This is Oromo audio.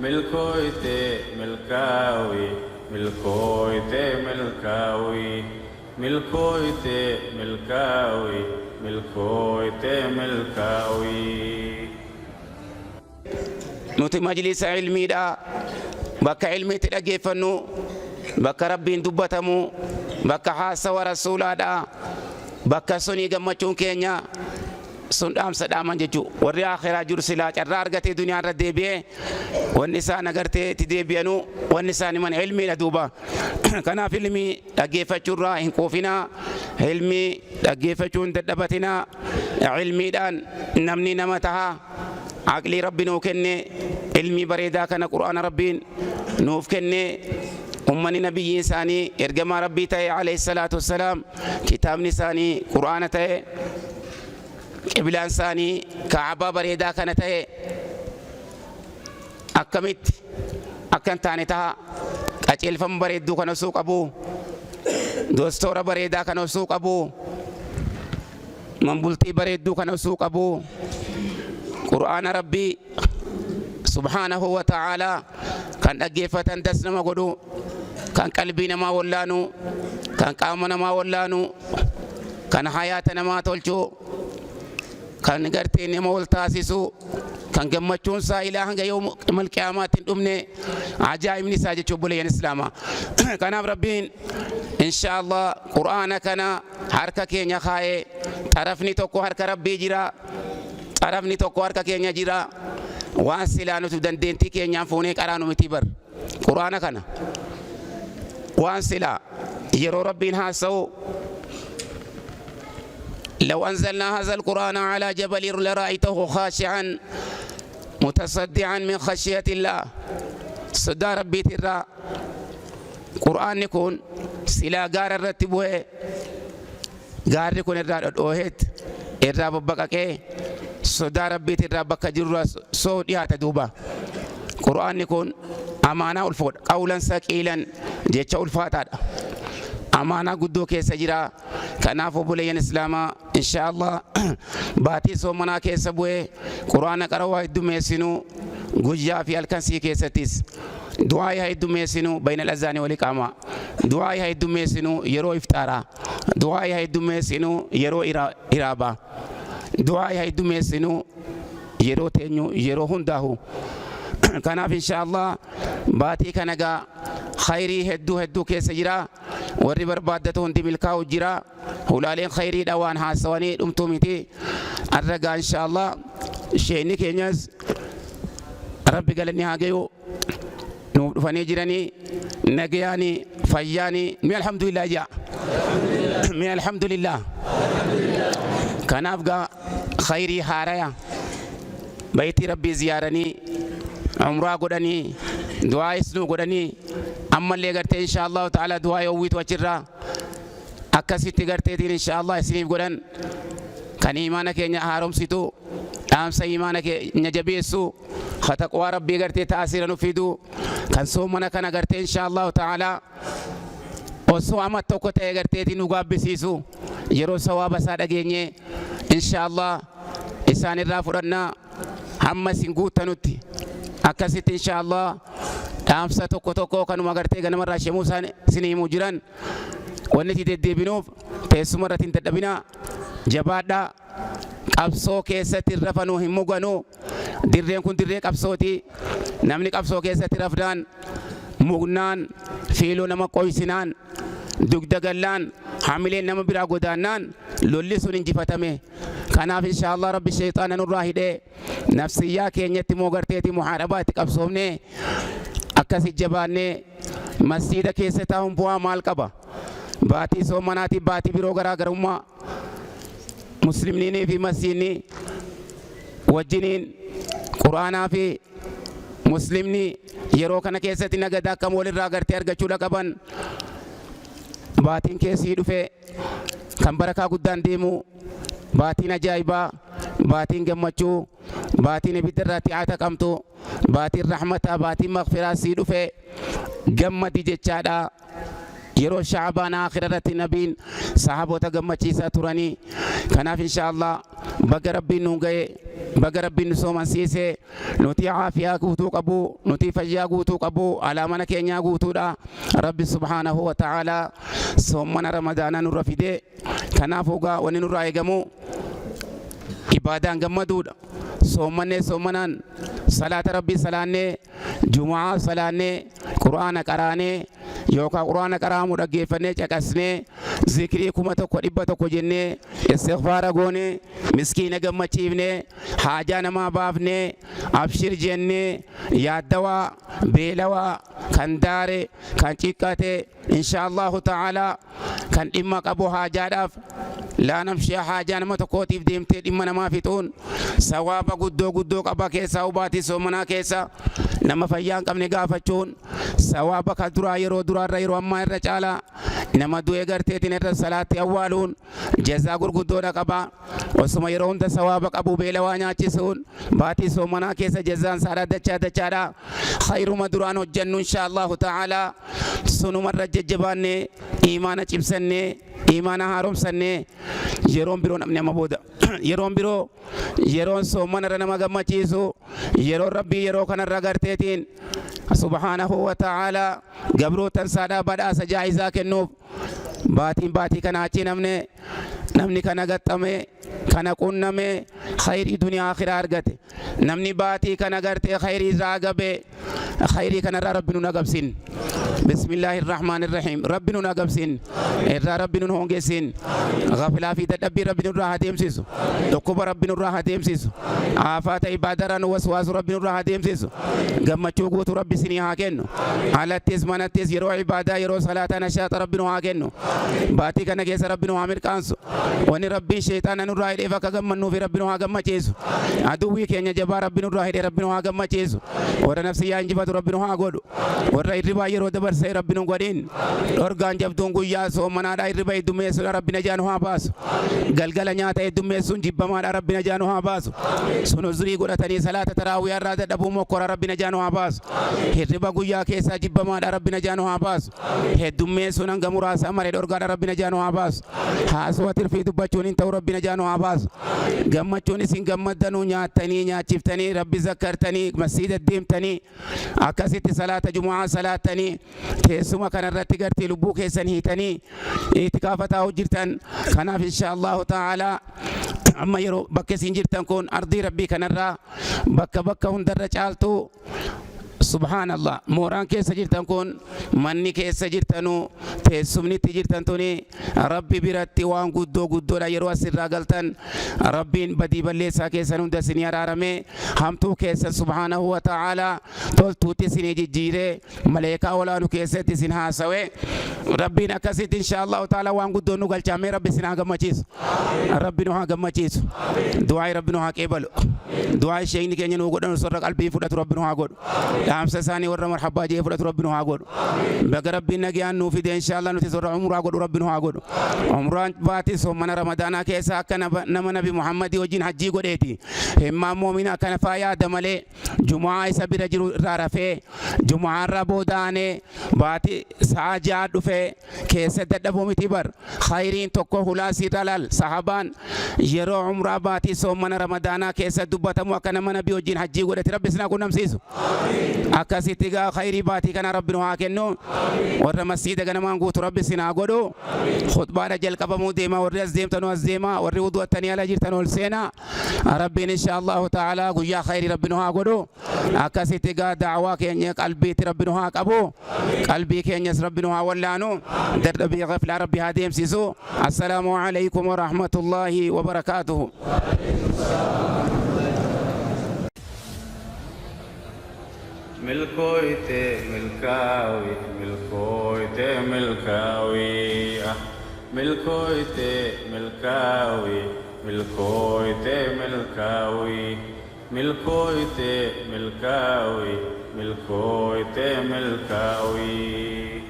milkooyte milkaawi milkooyte milkaawi milkooyte milkaawi milkooyte milkaawi. nuti majlisa ilmiidha bakka ilmiitti dhaggeeffannu bakka rabbiin dubbatamu bakka haasawa rasuulaadha bakka sunii gammachuun keenya sun dhaamsa dhaaman jechuu warri akhiraa jiru silaa carraa argatee duniyaa irra deebi'ee wanni isaan agartee itti deebi'anu wanni isaan himan ilmiidha duuba. kanaaf ilmii dhaggeeffachuurraa hin quufinaa, ilmii dhaggeeffachuun dadhabatinaa, ilmiidhaan namni nama tahaa. aqlii rabbi nuu kenne ilmii bareedaa kana qur'aana rabbiin nuuf kenne ummanni nabiyyiin isaanii ergamaa rabbii ta'e alayhi salaatu wassalaam kitaabni isaanii qur'aana ta'e qiblaan isaanii kaabaa bareedaa kana ta'e akkamitti akkan taane taha qaceelfama bareedduu kana osoo qabu dostoora bareedaa kana osoo qabu manbultii bareedduu kana osoo qabu qur'aana rabbii subhaanahu wa ta'aalaa kan dhaggeeffatan das nama godhu kan qalbii namaa wallaanu kan qaama namaa wallaanu kan hayaata namaa tolchu kan gartee nama wal taasisu kan gammachuun isaa ilaa hanga yawmal qiyaamaatti hin dhumne ajaa'ibni isaa jechuu buleeyyan islaamaa. kanaaf rabbiin inshaallah qur'aana kana harka keenya kaa'ee xarafni tokko harka rabbii jira, xarafni tokko harka keenya jira. waan silaa nuti dandeettii keenyaan fuunee qaraanu miti bar qur'aana kana waan silaa yeroo rabbiin haasa'u لو أنزلنا هذا القرآن على جبل لرأيته خاشعا متصدعا من خشية الله صدى ربي ترى قرآن يكون سلا غار الرتبوه غار يكون الرأوهت الرأب بكاكي صدى ربي ترى بكا جرى صوتها تدوبا قرآن يكون أمانة الفود قولا سكيلا جيتش الفاتحة أمانة قدو كيسا جرا كنافو بلين إسلاما إن شاء الله باتي سومنا كيسا بوي قرآن قروا هيدو ميسينو قجا في الكنسي كيسا تيس دعاء هيدو ميسينو بين الأذان والإقامة دعاء هيدو ميسينو يرو إفتارا دعاء هيدو ميسينو يرو إرابا دعاء هيدو ميسينو يرو تنيو يرو هنداهو كناف إن شاء الله باتي كنغا خيري هدو كيسا جرا warri barbaadatu hundi milkaa'u jira hulaaleen khayrii dhawaan haasawanii dhumtuu miti arragaa inshaallah sheekni keenyas rabbi galanni haa gayu nuuf dhufanii jiranii nagayaanii fayyaanii mi alhamdulillah jaa mi alhamdulillah kanaaf gaa khayrii haaraya baytii rabbii ziyaaranii umraa godhanii du'aa isnuu godhanii amma illee gartee inshaallah ta'ala du'aa yawwiitu achirraa akkasitti garteetiin inshaallah isiniif godhan kan imaana keenya haaromsitu dhaamsa imaana keenya jabeessu taqwaa rabbii gartee ta'asiira nu fidu kan soomana kana gartee inshaallah ta'ala osoo amma tokko ta'e garteetiin nu gaabbisiisu yeroo sawaaba isaa dhageenye inshaallah isaan irraa fudhannaa hamma isin guuttanutti akkasitti inshaallah dhaamsa tokko kanuma gartee ganamarraa shemuu isaan isin himuu jiran wanni itti deddeebinuuf teessuma irratti hin dadhabinaa jabaadhaa qabsoo keessatti rafanuu hin muganuu dirreen kun dirree qabsooti namni qabsoo keessatti rafdaan mugnaan fiiloo nama qoysinaan dugda gallaan hamileen nama biraa godaannaan lolli sun injifatame kanaaf inshaallah rabbi shayxaana nurraa hidhee nafsiyyaa keenyatti moo garteeti muhaarabaa itti qabsoofnee akkasi jabaannee masjiida keessa taa'uun bu'aa maal qaba baatii soomanaati baatii biroo garaagarummaa muslimniinii fi masjiidni wajjiniin quraanaa fi muslimni yeroo kana keessatti nagada akkam walirraa gartee argachuudha qaban baatiin keessii dhufe kan barakaa guddaan deemu baatiin ajaa'ibaa baatiin gammachuu baatiin ibiddarraa ti'aata qabtu baatiin rahmataa baatiin maghfiraa sii dhufe gammadi jechaadha yeroo shacbaan aakhira irratti nabiin sahaboota gammachiisaa turanii. Kanaaf inshaallah baga rabbiin nuun ga'e, baga rabbiin nu soomansiise, nuti caafiyaa guutuu qabu, nuti fayyaa guutuu qabu, alaamana keenyaa guutuudha. Rabbi subhaanahu wa ta'aalaa soomana ramadaanaa nurra fide. Kanaaf ugaa wanni nurraa eegamu ibaadaan gammaduudha. Soomanaan salaata rabbii salaannee, jumu'aa salaannee, qur'aana qaraanee yookaan qur'aana qaraamu dhaggeeffannee caqasnee, zikrii 1,100 jennee, istighfaara goonee, miskiina gammachiifnee, haajaa namaa baafnee, abshir jennee, yaaddawaa, beelawaa, kan daare, kan ciqqate, inshaallahu ta'aalaa kan dhimma qabu haajaadhaaf laa namshee haajaa nama tokkootiif deemtee dhimma namaa fixuun sawaaba guddoo qaba. Keessaa hubaatii soomanaa keessa nama fayyaa hin qabne gaafachuun sawaaba kan duraa yeroo duraarra yeroo ammaa irra caalaa. Nama du'ee garteetiin irra salaatti awwaaluun jazaa gurguddoodha qaba. Osuma yeroo hunda sawaaba qabu beelawaa nyaachisuun baatii soomanaa keessa jazaan saadhaa dachaadha. Khayruma duraan hojjennu inshaallahu ta'aalaa sunumarra jajjabaannee imaana cimsannee imaana haaromsannee yeroon biroo namni amma booda yeroon biroo yeroon soomanarra nama gammachiisu yeroon rabbii yeroo kanarra garteetiin subhaanahu wa ta'aalaa gabrootan saadhaa badhaasa jaa'izaa kennuuf baatii kana achi namni kana gaxxame kana qunname khayrii duniyaa akhiraa argate namni baatii kana gartee khayrii irraa gabe khayrii kanarraa rabbi nu nagabsin. Bismillahir Rahmanir Rahim. Rabbi nu nagabsin, irraa rabbi nu hongeessin, ghaflaa fi dadhabbii rabbi nurraa haa deemsisu, dhukkuba rabbi nurraa haa deemsisu, aafaata ibaadarraa nu waswaasu rabbi nurraa haa deemsisu, gammachuu guutuu rabbi isinii haa kennu, alattis manattis yeroo ibaadaa yeroo salaataa nashaata rabbi nu haa kennu. Baatii kana keessa rabbi nu haa mirqaansu, wanni rabbiin sheexaana nurraa hidheef akka gammannuufi rabbi nu haa gammachiisu, aduwwii keenya jabaa rabbi nurraa hidhee rabbi nu haa gammachiisu, warra nafsiyyaa injifatu rabbi nu haa godhu, warra hirribaa yeroo dabarsee rabbi nu godhin, dhorgaan jabduun guyyaa soomanaadhaa hirriba heddummeessuudha rabbi najaa nu haa baasu, galgala nyaata heddummeessuun jibbamaadhaa rabbi najaa nu haa baasu, sun uzrii godhatanii salaata taraawwiyaa irraa dadhabuu mokkora rabbi najaa nu haa baasu, hirriba guyyaa keessaa jibbamaadhaa rabbi najaa nu haa baasu, heddummeessuun hanga muraasa maree dhorgaadhaa rabbi najaa nu haa baasu, haasawaa tirfii dubbachuun hin ta'u rabbi najaa nu haa baasu, gammachuun isin gammaddanuu nyaattanii nyaachiftanii rabbi zakkartanii masjiida deemtanii akkasitti salaata jumu'aa salaattanii teessuma kanarratti gartii lubbuu keessan hiitanii itikaafataa hojjirtan. Kanaaf inshaallahu ta'aalaa amma yeroo bakka isin jirtan kun ardii rabbii kanarraa bakka hundarra caaltu subhaanallah mooraan keessa jirtan kun manni keessa jirtanu teessumnitti jirtan tuni rabbi biratti waan guddoodha. Yeroo asirraa galtan rabbiin badii balleessaa keessan hunda isinii araarame hamtuu keessan subhaanahu wa ta'aalaa toltuutti isinii jijjiire maleekaa olaanu keessatti isin haasawe rabbiin akkasitti inshaallahu ta'aalaa waan guddoon nu galchaamee rabbi isin haa gammachiisu, rabbi nu haa gammachiisu, du'aa rabbi nu haa qeebalu, du'aa sheekni keenya nu godhanu sorra qalbii fudhatu rabbi nu haa godhu, dhaamsa isaanii warra marhabbaa jee fudhatu rabbi nu haa godhu, baga rabbiin nagayaan nuu fide inshaallah nuti sorra umraa godhu rabbi nu haa godhu. Umraan baatii soomana ramadaanaa keessa akka nama nabi Muhammadii wajjin hajjii godheeti himmaan moomina akkana faa yaada malee jumu'aa isa bira jiru irraa rafee jumu'aa irraa boodaanee baatii sa'a ja'a dhufee keessa dadhabuu miti bar khayriin tokko hulaasii dalal sahabaan yeroo umraa baatii soomana ramadaanaa keessa dubbatamu akka nama nabi wajjin hajjii godhate rabbi isin haa qunnamsiisu. Akkasitti gaa khayrii baatii kana rabbi nu haa kennu, warra masjiida ganamaan guutu rabbi isin haa godhu, khutbaadha jalqabamuu deema, warri as deemtanu as deema, warri wudu'attanii ala jirtan ol seena, rabbiin inshaallahu ta'aalaa guyyaa khayrii rabbi nu haa godhu. Akkasitti gaa da'waa keenya qalbiitti rabbi nu haa qabu, qalbii keenyas rabbi nu haa wallaanu, dadhabii ghaflaa rabbi haa deemsisu. Assalaamu alaykum wa rahmatullaahi wa barakaatuhu. ملكويتي ملكاوي ملكويتي ملكاوي ملكويتي ملكاوي ملكويتي ملكاوي ملكويتي ملكاوي ملكويتي ملكاوي